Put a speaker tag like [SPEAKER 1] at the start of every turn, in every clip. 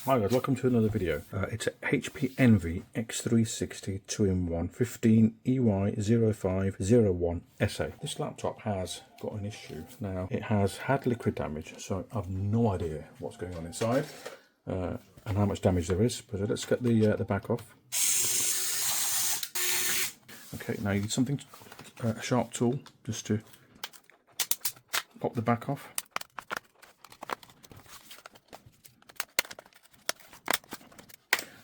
[SPEAKER 1] Hi guys, welcome to another video. It's a HP Envy X360 2-in-1 15EY0501SA. This laptop has got an issue. Now, it has had liquid damage, so I've no idea what's going on inside and how much damage there is. But let's get the back off. Okay, now you need something, a sharp tool, just to pop the back off.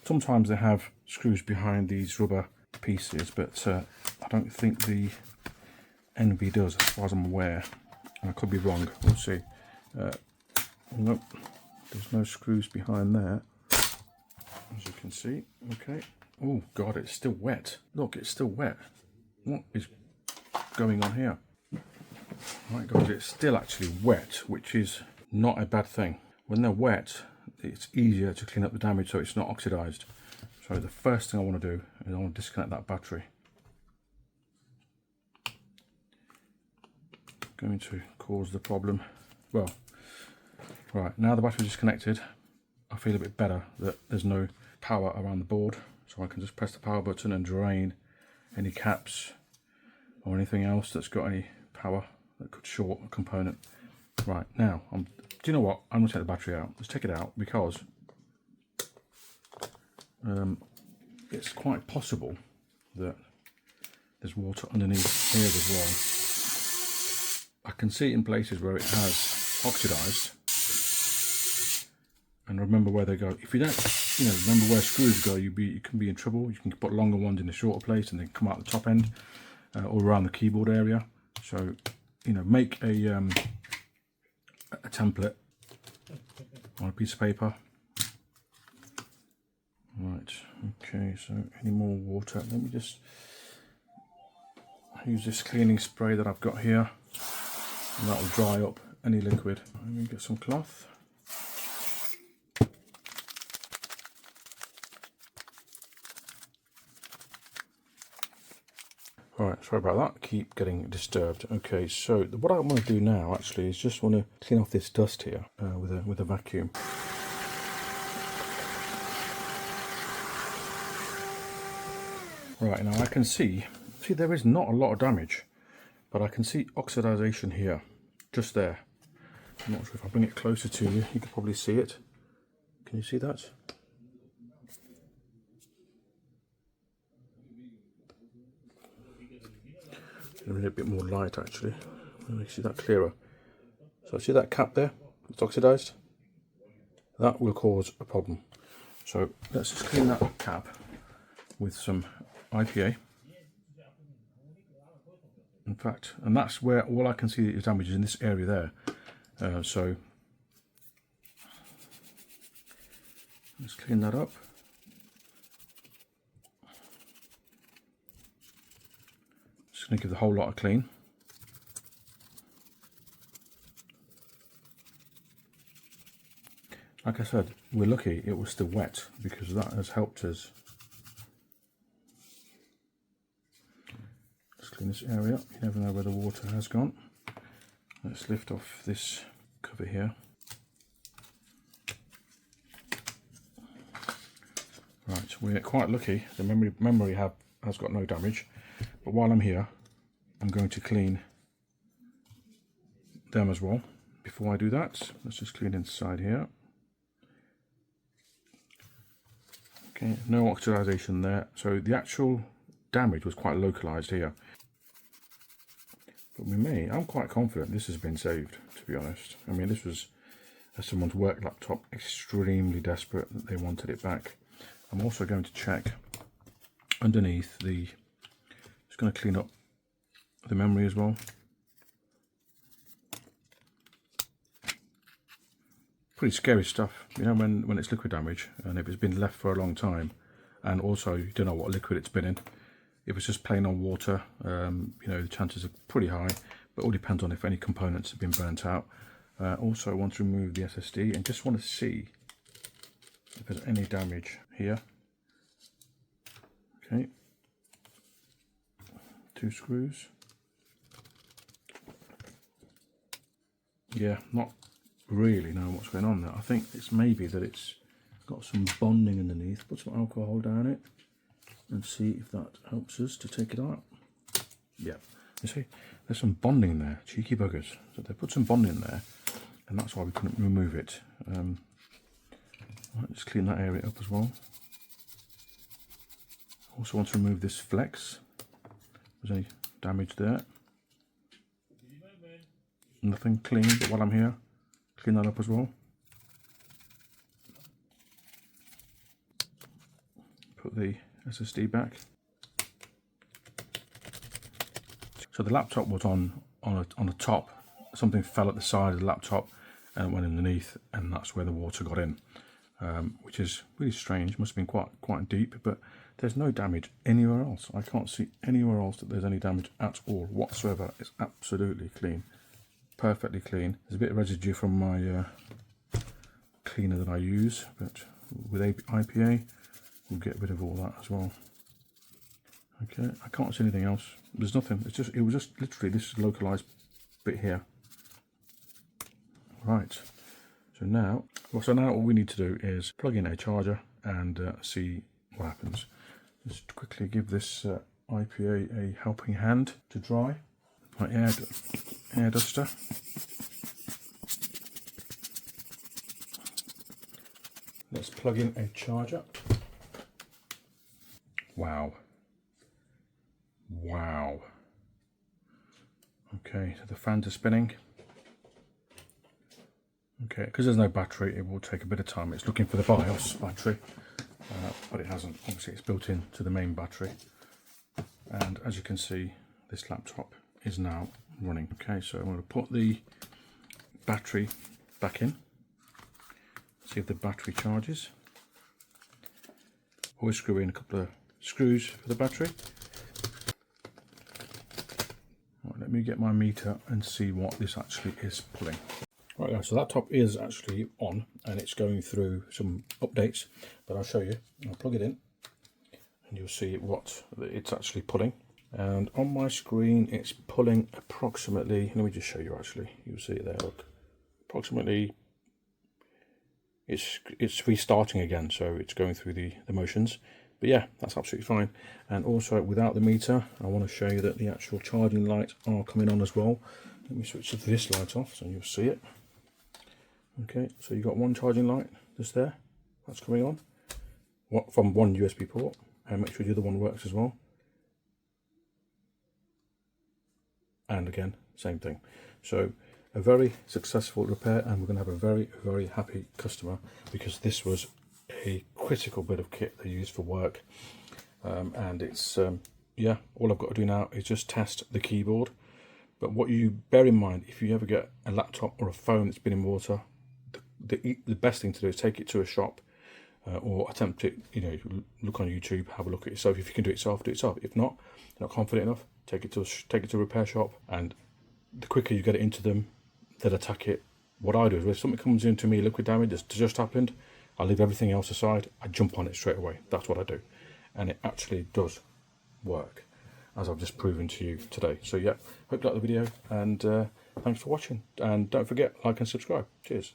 [SPEAKER 1] Sometimes they have screws behind these rubber pieces, but I don't think the Envy does, as far as I'm aware. I could be wrong, we'll see. Nope, there's no screws behind there, as you can see. Okay. Oh God, it's still wet. Look, it's still wet. What is going on here? Right guys, it's still actually wet, which is not a bad thing. When they're wet, it's easier to clean up the damage so it's not oxidized. So the first thing I want to do is I want to disconnect that battery. Going to cause the problem. Well, right, now the battery is disconnected, I feel a bit better that there's no power around the board, so I can just press the power button and drain any caps or anything else that's got any power that could short a component. Right, now do you know what? I'm going to take the battery out. Let's take it out because it's quite possible that there's water underneath here as well. I can see it in places where it has oxidized. And remember where they go. If you don't, remember where screws go, you can be in trouble. You can put longer ones in a shorter place and then come out the top end or around the keyboard area. So, make a template on a piece of paper. Right, okay, so any more water? Let me just use this cleaning spray that I've got here, and that will dry up any liquid. Let me get some cloth. Alright, sorry about that, keep getting disturbed. Okay, so what I want to do now actually is just want to clean off this dust here with a vacuum. Right, now I can see there is not a lot of damage, but I can see oxidization here, just there. I'm not sure if I bring it closer to you, you can probably see it. Can you see that? I need a bit more light actually. Let me see that clearer. So see that cap there? It's oxidized. That will cause a problem. So let's just clean that cap with some IPA. In fact, and that's where all I can see is damage is in this area there. So let's clean that up. Just going to give the whole lot a clean. Like I said, we're lucky it was still wet because that has helped us. Let's clean this area up. You never know where the water has gone. Let's lift off this cover here. Right, we're quite lucky. The memory has got no damage. But while I'm here, I'm going to clean them as well. Before I do that, let's just clean inside here. Okay, no oxidization there. So the actual damage was quite localized here. But I'm quite confident this has been saved, to be honest. I mean, this was someone's work laptop, extremely desperate that they wanted it back. I'm also going to check underneath just going to clean up the memory as well. Pretty scary stuff, when it's liquid damage and if it's been left for a long time, and also you don't know what liquid it's been in. If it's just plain on water, the chances are pretty high, but it all depends on if any components have been burnt out. Also, I want to remove the SSD and just want to see if there's any damage here. Okay, 2 screws. Yeah, not really know what's going on there. I think it's maybe that it's got some bonding underneath. Put some alcohol down it and see if that helps us to take it out. Yeah, you see, there's some bonding there, cheeky buggers. So they put some bonding there, and that's why we couldn't remove it. Right, just clean that area up as well. Also want to remove this flex. There's any damage there. Nothing clean, but while I'm here, clean that up as well. Put the SSD back. So the laptop was on the top. Something fell at the side of the laptop and it went underneath, and that's where the water got in, which is really strange. Must have been quite deep, but there's no damage anywhere else. I can't see anywhere else that there's any damage at all whatsoever. It's absolutely clean, perfectly clean. There's a bit of residue from my cleaner that I use, but with IPA we'll get rid of all that as well. Okay, I can't see anything else. There's nothing. It was just literally this localized bit here. Right. So now all we need to do is plug in a charger and see what happens. Just quickly give this IPA a helping hand to dry. My air duster. Let's plug in a charger. Wow. Wow. Okay, so the fans are spinning. Okay, because there's no battery, it will take a bit of time. It's looking for the BIOS battery, but it hasn't. Obviously, it's built into the main battery. And as you can see, this laptop is now running. Okay, so I'm going to put the battery back in. See if the battery charges. Always screw in a couple of screws for the battery. Right, let me get my meter and see what this actually is pulling. Right, so that laptop is actually on and it's going through some updates, but I'll show you. I'll plug it in and you'll see what it's actually pulling. And on my screen it's pulling approximately, let me just show you actually, you'll see it there, look. Approximately, it's restarting again, so it's going through the motions. But yeah, that's absolutely fine. And also without the meter, I want to show you that the actual charging lights are coming on as well. Let me switch this light off so you'll see it. Okay, so you've got one charging light just there, that's coming on from one USB port, and make sure the other one works as well. And again, same thing. So a very successful repair, and we're going to have a very, very happy customer, because this was a critical bit of kit they use for work. And it's, yeah, all I've got to do now is just test the keyboard. But what you bear in mind, if you ever get a laptop or a phone that's been in water, the best thing to do is take it to a shop, or attempt it, you know, look on YouTube, have a look at it yourself. If you can do it yourself, do it yourself. If not, you're not confident enough, take it to a repair shop, and the quicker you get it into them, they'll attack it. What I do is, if something comes into me, liquid damage that's just happened, I leave everything else aside, I jump on it straight away. That's what I do, and it actually does work, as I've just proven to you today. So yeah, hope you like the video, and thanks for watching, and don't forget, like and subscribe. Cheers.